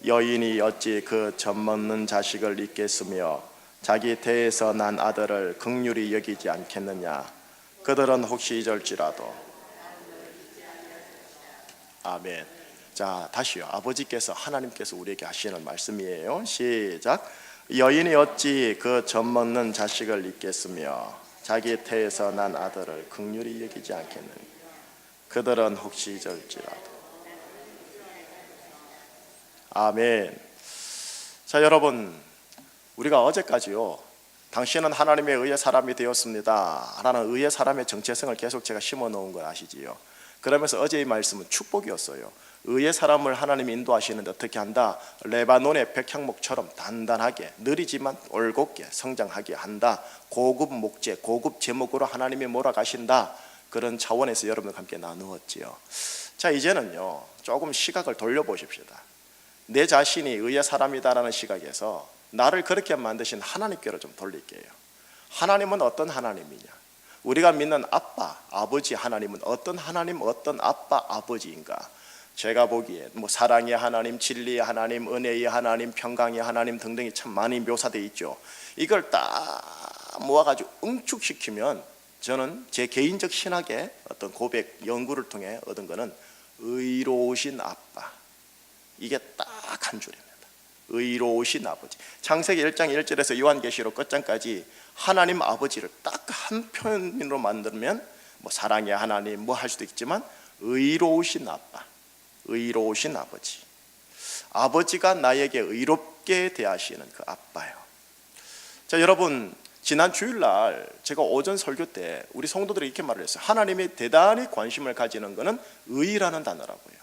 여인이 어찌 그 젖먹는 자식을 잊겠으며 자기 태에서 난 아들을 긍휼히 여기지 않겠느냐. 그들은 혹시 잊을지라도. 아멘. 자, 다시요. 아버지께서, 하나님께서 우리에게 하시는 말씀이에요. 시작. 여인이 어찌 그 젖먹는 자식을 잊겠으며 자기 태에서 난 아들을 긍휼히 여기지 않겠느냐. 그들은 혹시 잊을지라도. 아멘. 자, 여러분, 우리가 어제까지요, 당신은 하나님의 의의 사람이 되었습니다 라는 의의 사람의 정체성을 계속 제가 심어 놓은 걸 아시지요? 그러면서 어제의 말씀은 축복이었어요. 의의 사람을 하나님이 인도하시는데 어떻게 한다? 레바논의 백향목처럼 단단하게, 느리지만 올곧게 성장하게 한다. 고급 목재, 고급 제목으로 하나님이 몰아가신다. 그런 차원에서 여러분과 함께 나누었지요. 자, 이제는요, 조금 시각을 돌려보십시다. 내 자신이 의의 사람이다라는 시각에서 나를 그렇게 만드신 하나님께로 좀 돌릴게요. 하나님은 어떤 하나님이냐? 우리가 믿는 아빠, 아버지 하나님은 어떤 하나님, 어떤 아빠, 아버지인가? 제가 보기에 사랑의 하나님, 진리의 하나님, 은혜의 하나님, 평강의 하나님 등등이 참 많이 묘사되어 있죠. 이걸 딱 모아가지고 응축시키면 저는 제 개인적 신학의 어떤 고백 연구를 통해 얻은 거는 의로우신 아빠, 이게 딱 한 줄입니다. 의로우신 아버지. 창세기 1장 1절에서 요한계시록 끝장까지 하나님 아버지를 딱 한 표현으로 만들면 사랑의 하나님 할 수도 있지만 의로우신 아빠, 의로우신 아버지. 아버지가 나에게 의롭게 대하시는 그 아빠요. 자, 여러분, 지난 주일날 제가 오전 설교 때 우리 성도들이 이렇게 말을 했어요. 하나님이 대단히 관심을 가지는 것은 의라는 단어라고요.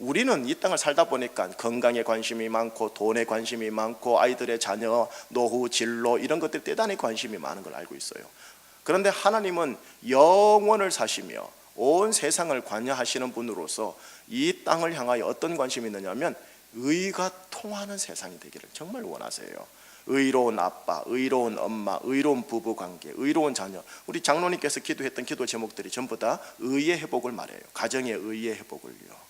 우리는 이 땅을 살다 보니까 건강에 관심이 많고 돈에 관심이 많고 아이들의 자녀, 노후, 진로 이런 것들에 대단히 관심이 많은 걸 알고 있어요. 그런데 하나님은 영원을 사시며 온 세상을 관여하시는 분으로서 이 땅을 향하여 어떤 관심이 있느냐면 의가 통하는 세상이 되기를 정말 원하세요. 의로운 아빠, 의로운 엄마, 의로운 부부관계, 의로운 자녀. 우리 장로님께서 기도했던 기도 제목들이 전부 다 의의 회복을 말해요. 가정의 의의 회복을요.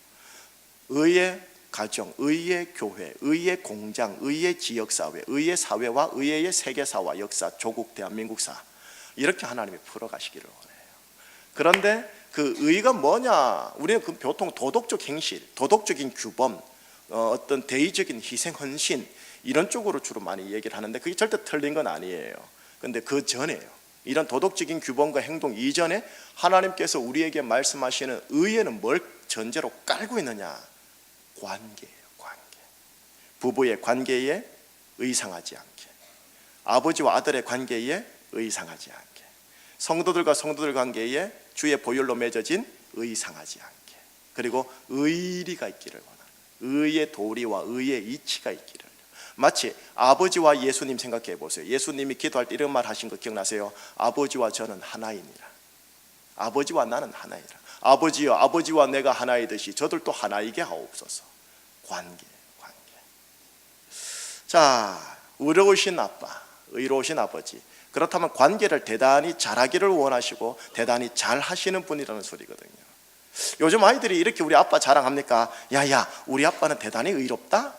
의의 가정, 의의 교회, 의의 공장, 의의 지역사회, 의의 사회와 의의 세계사와 역사, 조국, 대한민국사, 이렇게 하나님이 풀어가시기를 원해요. 그런데 그 의가 뭐냐? 우리는 그 보통 도덕적 행실, 도덕적인 규범, 어떤 대의적인 희생, 헌신 이런 쪽으로 주로 많이 얘기를 하는데 그게 절대 틀린 건 아니에요. 그런데 그 전에요, 이런 도덕적인 규범과 행동 이전에 하나님께서 우리에게 말씀하시는 의에는 뭘 전제로 깔고 있느냐? 관계예요. 관계. 부부의 관계에 의상하지 않게, 아버지와 아들의 관계에 의상하지 않게, 성도들과 성도들 관계에 주의 보혈로 맺어진 의상하지 않게, 그리고 의리가 있기를 원하는, 의의 도리와 의의 이치가 있기를. 마치 아버지와 예수님 생각해 보세요. 예수님이 기도할 때 이런 말 하신 거 기억나세요? 아버지와 저는 하나이니라. 아버지와 나는 하나이라. 아버지여, 아버지와 내가 하나이듯이 저들도 하나이게 하옵소서. 관계, 관계. 자, 의로우신 아빠, 의로우신 아버지. 그렇다면 관계를 대단히 잘하기를 원하시고 대단히 잘 하시는 분이라는 소리거든요. 요즘 아이들이 이렇게 우리 아빠 자랑합니까? 야야, 우리 아빠는 대단히 의롭다?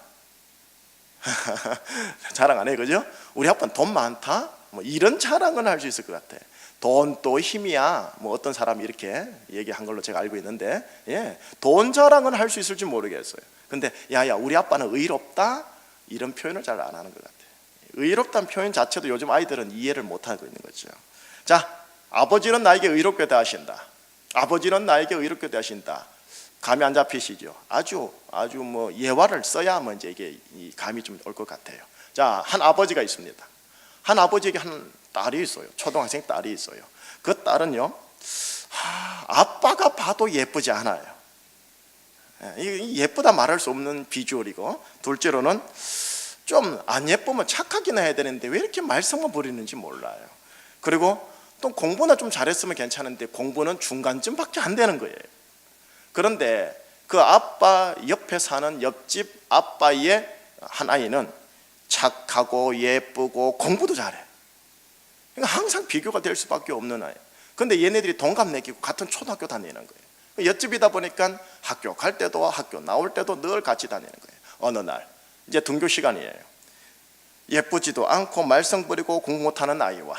자랑 안 해요, 그죠? 우리 아빠는 돈 많다? 이런 자랑은 할 수 있을 것 같아. 돈 또 힘이야. 어떤 사람이 이렇게 얘기한 걸로 제가 알고 있는데, 돈 자랑은 할 수 있을지 모르겠어요. 근데 야야, 우리 아빠는 의롭다? 이런 표현을 잘 안 하는 것 같아요. 의롭다는 표현 자체도 요즘 아이들은 이해를 못 하고 있는 거죠. 자, 아버지는 나에게 의롭게 대하신다. 아버지는 나에게 의롭게 대하신다. 감이 안 잡히시죠? 아주 예화를 써야만 이제 이게 감이 좀 올 것 같아요. 자, 한 아버지가 있습니다. 한 아버지에게 한 딸이 있어요. 초등학생 딸이 있어요. 그 딸은요, 아빠가 봐도 예쁘지 않아요. 예쁘다 말할 수 없는 비주얼이고, 둘째로는 좀 안 예쁘면 착하긴 해야 되는데 왜 이렇게 말썽만 부리는지 몰라요. 그리고 또 공부나 좀 잘했으면 괜찮은데 공부는 중간쯤밖에 안 되는 거예요. 그런데 그 아빠 옆에 사는 옆집 아빠의 한 아이는 착하고 예쁘고 공부도 잘해. 그러니까 항상 비교가 될 수밖에 없는 아이. 근데 얘네들이 동갑내기고 같은 초등학교 다니는 거예요. 옆집이다 보니까 학교 갈 때도 학교 나올 때도 늘 같이 다니는 거예요. 어느 날 이제 등교 시간이에요. 예쁘지도 않고 말썽 부리고 공부 못하는 아이와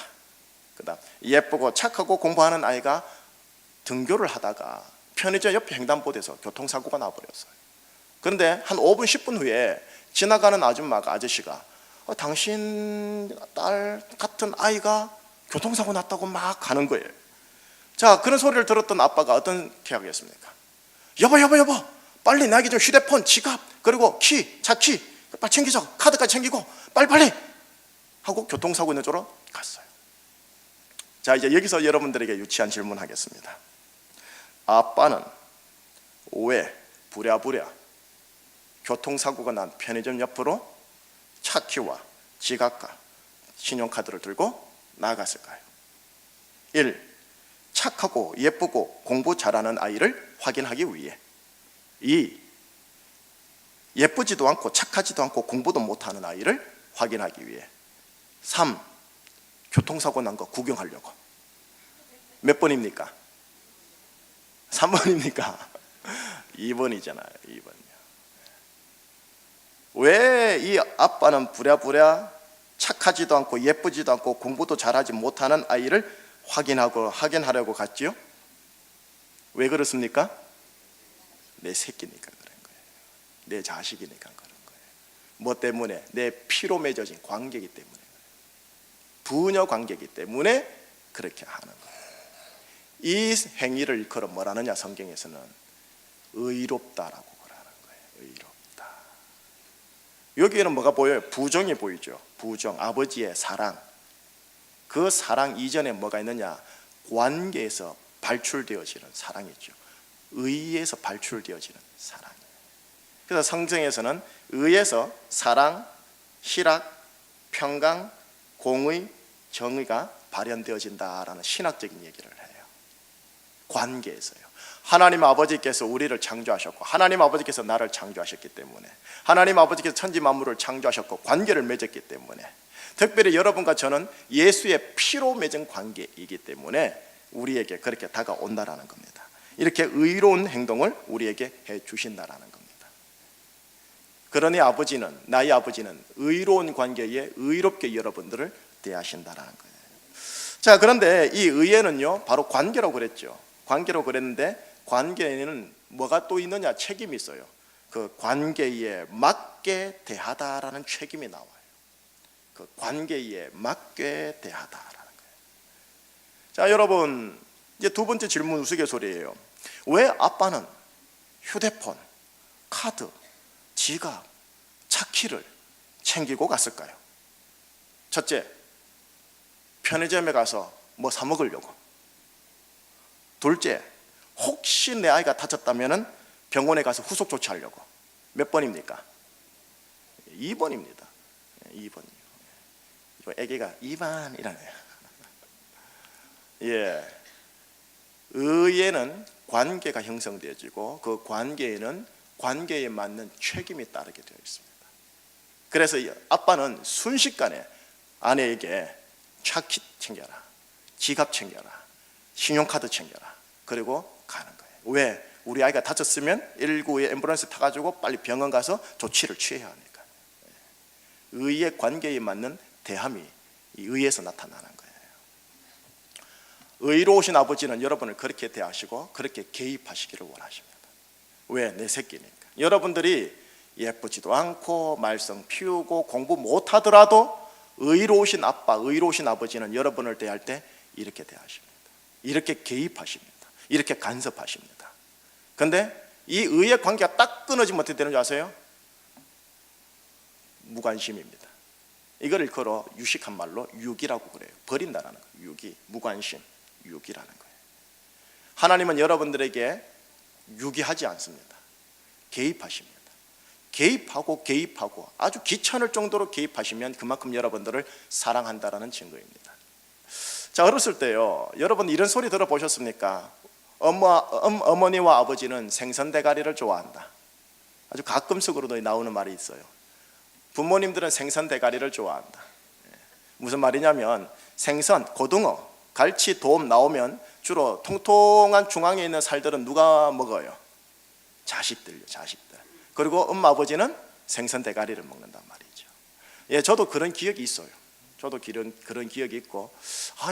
그다음 예쁘고 착하고 공부하는 아이가 등교를 하다가 편의점 옆에 횡단보도에서 교통사고가 나버렸어요. 그런데 한 5분 10분 후에 지나가는 아저씨가 당신 딸 같은 아이가 교통사고 났다고 막 가는 거예요. 자, 그런 소리를 들었던 아빠가 어떻게 하겠습니까? 여보 빨리 나에게 좀 휴대폰, 지갑, 그리고 차키 빨리 챙기자, 카드까지 챙기고 빨리 하고 교통사고 있는 쪽으로 갔어요. 자, 이제 여기서 여러분들에게 유치한 질문 하겠습니다. 아빠는 왜 부랴부랴 교통사고가 난 편의점 옆으로 차키와 지갑과 신용카드를 들고 나갔을까요? 1. 착하고 예쁘고 공부 잘하는 아이를 확인하기 위해. 2. 예쁘지도 않고 착하지도 않고 공부도 못하는 아이를 확인하기 위해. 3. 교통사고 난 거 구경하려고. 몇 번입니까? 3번입니까? 2번이잖아요. 2번이요. 왜 이 아빠는 부랴부랴 착하지도 않고 예쁘지도 않고 공부도 잘하지 못하는 아이를 확인하려고 갔지요? 왜 그렇습니까? 내 새끼니까 그런 거예요. 내 자식이니까 그런 거예요. 뭐 때문에? 내 피로 맺어진 관계이기 때문에, 부녀 관계이기 때문에 그렇게 하는 거예요. 이 행위를 일컬어 뭐라느냐, 성경에서는 의롭다라고 말하는 거예요. 의롭다. 여기에는 뭐가 보여요? 부정이 보이죠. 부정, 아버지의 사랑. 그 사랑 이전에 뭐가 있느냐? 관계에서 발출되어지는 사랑이죠. 의에서 발출되어지는 사랑이에요. 그래서 성경에서는 의에서 사랑, 희락, 평강, 공의, 정의가 발현되어진다라는 신학적인 얘기를 해요. 관계에서요. 하나님 아버지께서 우리를 창조하셨고, 하나님 아버지께서 나를 창조하셨기 때문에, 하나님 아버지께서 천지 만물을 창조하셨고 관계를 맺었기 때문에, 특별히 여러분과 저는 예수의 피로 맺은 관계이기 때문에 우리에게 그렇게 다가온다라는 겁니다. 이렇게 의로운 행동을 우리에게 해 주신다라는 겁니다. 그러니 나의 아버지는 의로운 관계에 의롭게 여러분들을 대하신다라는 거예요. 자, 그런데 이 의에는요, 바로 관계라고 그랬죠. 관계로 그랬는데, 관계에는 뭐가 또 있느냐? 책임이 있어요. 그 관계에 맞게 대하다라는 책임이 나와요. 그 관계에 맞게 대하다라는 거예요. 자, 여러분, 이제 두 번째 질문 우스갯소리예요. 왜 아빠는 휴대폰, 카드, 지갑, 차키를 챙기고 갔을까요? 첫째, 편의점에 가서 뭐 사 먹으려고. 둘째, 혹시 내 아이가 다쳤다면 병원에 가서 후속 조치하려고. 몇 번입니까? 2번입니다. 2번이요. 이거 애기가 2번 이러네요. 예. 의에는 관계가 형성되어지고, 그 관계에는 관계에 맞는 책임이 따르게 되어 있습니다. 그래서 아빠는 순식간에 아내에게 차키 챙겨라, 지갑 챙겨라, 신용카드 챙겨라, 그리고 가는 거예요. 왜? 우리 아이가 다쳤으면 119에 앰뷸런스 타가지고 빨리 병원 가서 조치를 취해야 하니까. 의의 관계에 맞는 대함이 이 의에서 나타나는 거예요. 의로우신 아버지는 여러분을 그렇게 대하시고 그렇게 개입하시기를 원하십니다. 왜? 내 새끼니까. 여러분들이 예쁘지도 않고 말썽 피우고 공부 못하더라도 의로우신 아빠, 의로우신 아버지는 여러분을 대할 때 이렇게 대하십니다. 이렇게 개입하십니다. 이렇게 간섭하십니다. 그런데 이 의의 관계가 딱 끊어지면 어떻게 되는 줄 아세요? 무관심입니다. 이걸 일컬어 유식한 말로 유기라고 그래요. 버린다라는 거예요. 유기, 무관심, 유기라는 거예요. 하나님은 여러분들에게 유기하지 않습니다. 개입하십니다. 개입하고 아주 귀찮을 정도로 개입하시면 그만큼 여러분들을 사랑한다라는 증거입니다. 자, 어렸을 때요, 여러분 이런 소리 들어보셨습니까? 어머니와 아버지는 생선 대가리를 좋아한다. 아주 가끔씩으로도 나오는 말이 있어요. 부모님들은 생선 대가리를 좋아한다. 무슨 말이냐면, 생선, 고등어, 갈치, 돔 나오면 주로 통통한 중앙에 있는 살들은 누가 먹어요? 자식들요, 자식들. 그리고 엄마 아버지는 생선 대가리를 먹는단 말이죠. 예, 저도 그런 기억이 있어요. 저도 그런 기억이 있고,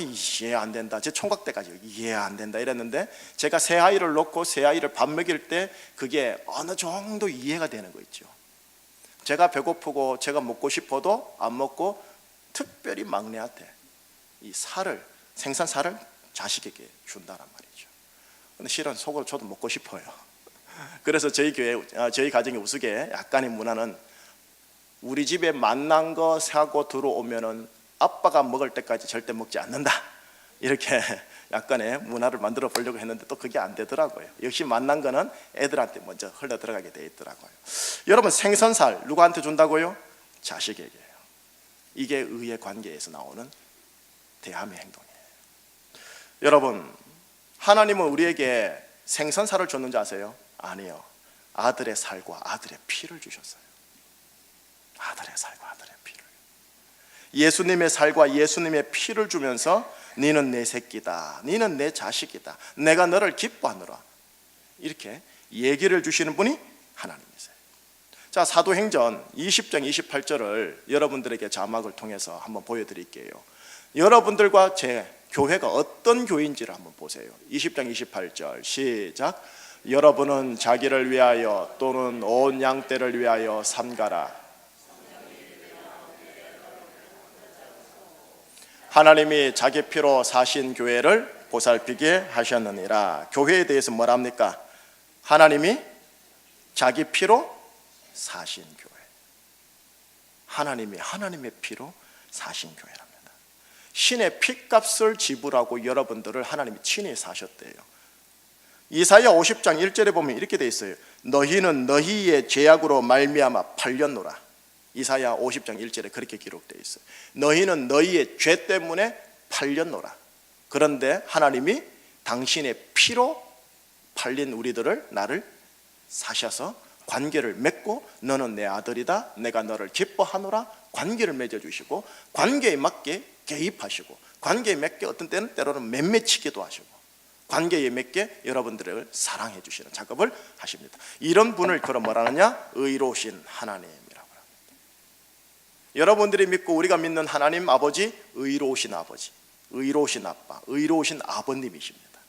이해 안 된다. 제 총각 때까지 이해 안 된다 이랬는데, 제가 새 아이를 놓고 새 아이를 밥 먹일 때 그게 어느 정도 이해가 되는 거 있죠. 제가 배고프고 제가 먹고 싶어도 안 먹고, 특별히 막내한테 이 생선살을 자식에게 준다란 말이죠. 근데 실은 속으로 저도 먹고 싶어요. 그래서 저희 가정의 우스개 약간의 문화는, 우리 집에 만난 거 사고 들어오면은 아빠가 먹을 때까지 절대 먹지 않는다, 이렇게 약간의 문화를 만들어 보려고 했는데 또 그게 안 되더라고요. 역시 만난 거는 애들한테 먼저 흘러 들어가게 돼 있더라고요. 여러분, 생선살 누구한테 준다고요? 자식에게요. 이게 의의 관계에서 나오는 대함의 행동이에요. 여러분, 하나님은 우리에게 생선살을 줬는지 아세요? 아니요. 아들의 살과 아들의 피를 주셨어요. 아들의 살과 아들의 피를, 예수님의 살과 예수님의 피를 주면서 너는 내 새끼다, 너는 내 자식이다, 내가 너를 기뻐하노라, 이렇게 얘기를 주시는 분이 하나님이세요. 자, 사도행전 20장 28절을 여러분들에게 자막을 통해서 한번 보여드릴게요. 여러분들과 제 교회가 어떤 교회인지를 한번 보세요. 20장 28절 시작. 여러분은 자기를 위하여 또는 온 양떼를 위하여 삼가라. 하나님이 자기 피로 사신 교회를 보살피게 하셨느니라. 교회에 대해서 뭐랍니까? 하나님이 자기 피로 사신 교회. 하나님의 피로 사신 교회랍니다. 신의 피값을 지불하고 여러분들을 하나님이 친히 사셨대요. 이사야 50장 1절에 보면 이렇게 돼 있어요. 너희는 너희의 죄악으로 말미암아 팔렸노라. 이사야 50장 1절에 그렇게 기록되어 있어요. 너희는 너희의 죄 때문에 팔렸노라. 그런데 하나님이 당신의 피로 팔린 우리들을, 나를 사셔서 관계를 맺고, 너는 내 아들이다, 내가 너를 기뻐하노라, 관계를 맺어주시고, 관계에 맞게 개입하시고, 관계에 맞게 어떤 때는 때로는 맴맺히기도 하시고, 관계에 맞게 여러분들을 사랑해 주시는 작업을 하십니다. 이런 분을 그럼 뭐라 하느냐? 의로우신 하나님이라고 합니다. 여러분들이 믿고 우리가 믿는 하나님 아버지, 의로우신 아버지, 의로우신 아빠, 의로우신 아버님이십니다.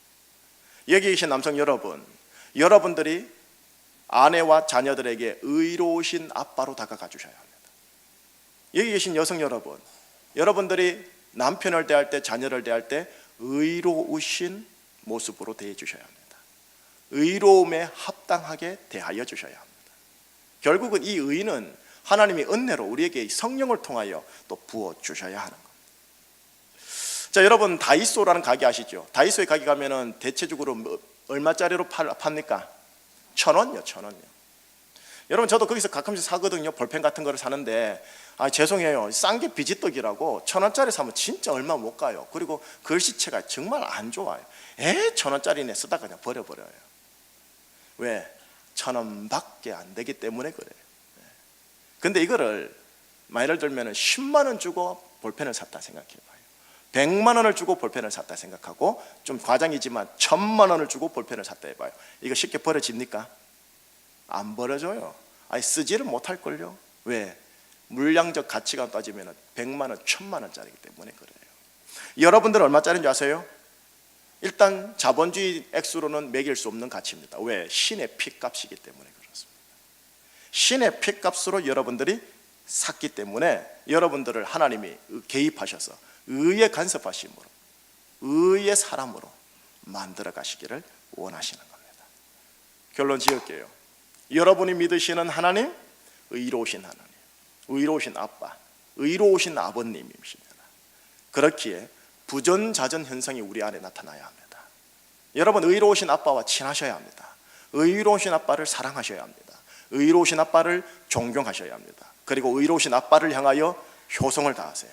여기 계신 남성 여러분, 여러분들이 아내와 자녀들에게 의로우신 아빠로 다가가 주셔야 합니다. 여기 계신 여성 여러분, 여러분들이 남편을 대할 때, 자녀를 대할 때 의로우신 모습으로 대해 주셔야 합니다. 의로움에 합당하게 대하여 주셔야 합니다. 결국은 이 의는 하나님이 은혜로 우리에게 성령을 통하여 또 부어 주셔야 하는 겁니다. 자, 여러분, 다이소라는 가게 아시죠? 다이소에 가게 가면은 대체적으로 얼마짜리로 팝니까? 1,000원요, 1,000원요. 여러분, 저도 거기서 가끔씩 사거든요. 볼펜 같은 거를 사는데, 죄송해요, 싼 게 비지떡이라고 1,000원짜리 사면 진짜 얼마 못 가요. 그리고 글씨체가 정말 안 좋아요. 1,000원짜리네 쓰다가 그냥 버려버려요. 왜? 1,000원밖에 안 되기 때문에 그래요. 근데 이거를 예를 들면 10만 원 주고 볼펜을 샀다 생각해봐요. 100만 원을 주고 볼펜을 샀다 생각하고, 좀 과장이지만 1,000만 원을 주고 볼펜을 샀다 해봐요. 이거 쉽게 버려집니까? 안 버려져요. 쓰지를 못할걸요. 왜? 물량적 가치가 따지면 100만 원, 1,000만 원짜리이기 때문에 그래요. 여러분들은 얼마짜리인지 아세요? 일단 자본주의 액수로는 매길 수 없는 가치입니다. 왜? 신의 피값이기 때문에 그렇습니다. 신의 피값으로 여러분들이 샀기 때문에 여러분들을 하나님이 개입하셔서 의의 간섭하심으로, 의의 사람으로 만들어 가시기를 원하시는 겁니다. 결론 지을게요. 여러분이 믿으시는 하나님, 의로우신 하나님, 의로우신 아빠, 의로우신 아버님이십니다. 그렇기에 부전자전 현상이 우리 안에 나타나야 합니다. 여러분, 의로우신 아빠와 친하셔야 합니다. 의로우신 아빠를 사랑하셔야 합니다. 의로우신 아빠를 존경하셔야 합니다. 그리고 의로우신 아빠를 향하여 효성을 다하세요.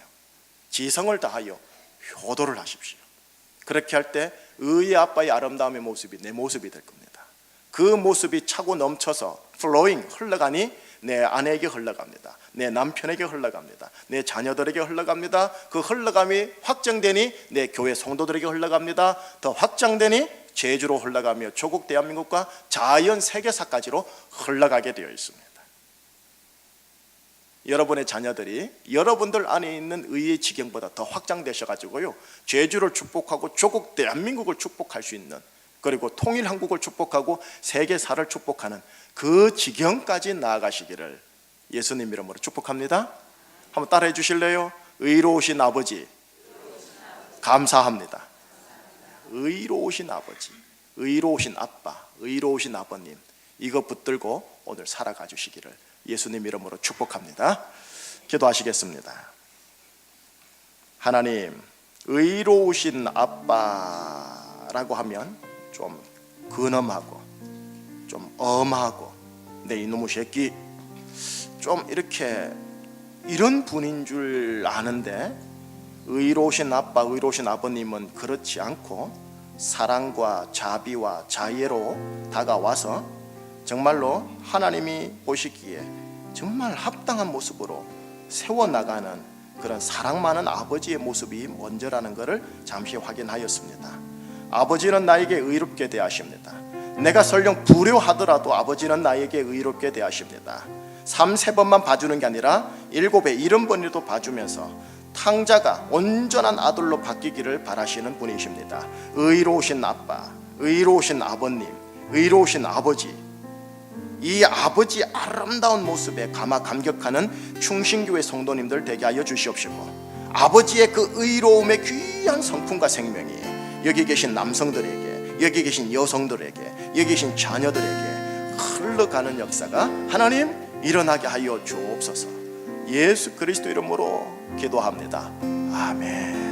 지성을 다하여 효도를 하십시오. 그렇게 할 때 의의 아빠의 아름다움의 모습이 내 모습이 될 겁니다. 그 모습이 차고 넘쳐서 flowing, 흘러가니 내 아내에게 흘러갑니다. 내 남편에게 흘러갑니다. 내 자녀들에게 흘러갑니다. 그 흘러감이 확정되니 내 교회 성도들에게 흘러갑니다. 더 확장되니 제주로 흘러가며 조국 대한민국과 자연 세계사까지로 흘러가게 되어 있습니다. 여러분의 자녀들이 여러분들 안에 있는 의의 지경보다 더 확장되셔가지고요, 제주를 축복하고 조국 대한민국을 축복할 수 있는, 그리고 통일 한국을 축복하고 세계사를 축복하는 그 지경까지 나아가시기를 예수님 이름으로 축복합니다. 한번 따라해 주실래요? 의로우신 아버지 감사합니다. 의로우신 아버지, 의로우신 아빠, 의로우신 아버님, 이거 붙들고 오늘 살아가 주시기를 예수님 이름으로 축복합니다. 기도하시겠습니다. 하나님, 의로우신 아빠라고 하면 좀 근엄하고 좀 엄하고 내 이놈의 새끼 좀 이렇게 이런 분인 줄 아는데, 의로우신 아빠, 의로우신 아버님은 그렇지 않고 사랑과 자비와 자애로 다가와서 정말로 하나님이 보시기에 정말 합당한 모습으로 세워나가는 그런 사랑 많은 아버지의 모습이 먼저라는 것을 잠시 확인하였습니다. 아버지는 나에게 의롭게 대하십니다. 내가 설령 불효하더라도 아버지는 나에게 의롭게 대하십니다. 3-4번만 봐주는 게 아니라 7배 70번이라도 봐주면서 탕자가 온전한 아들로 바뀌기를 바라시는 분이십니다. 의로우신 아빠, 의로우신 아버님, 의로우신 아버지, 이 아버지 아름다운 모습에 감격하는 충신교회 성도님들 되게 하여 주시옵시고, 아버지의 그 의로움의 귀한 성품과 생명이 여기 계신 남성들에게, 여기 계신 여성들에게, 여기 계신 자녀들에게 흘러가는 역사가 하나님 일어나게 하여 주옵소서. 예수 그리스도 이름으로 기도합니다. 아멘.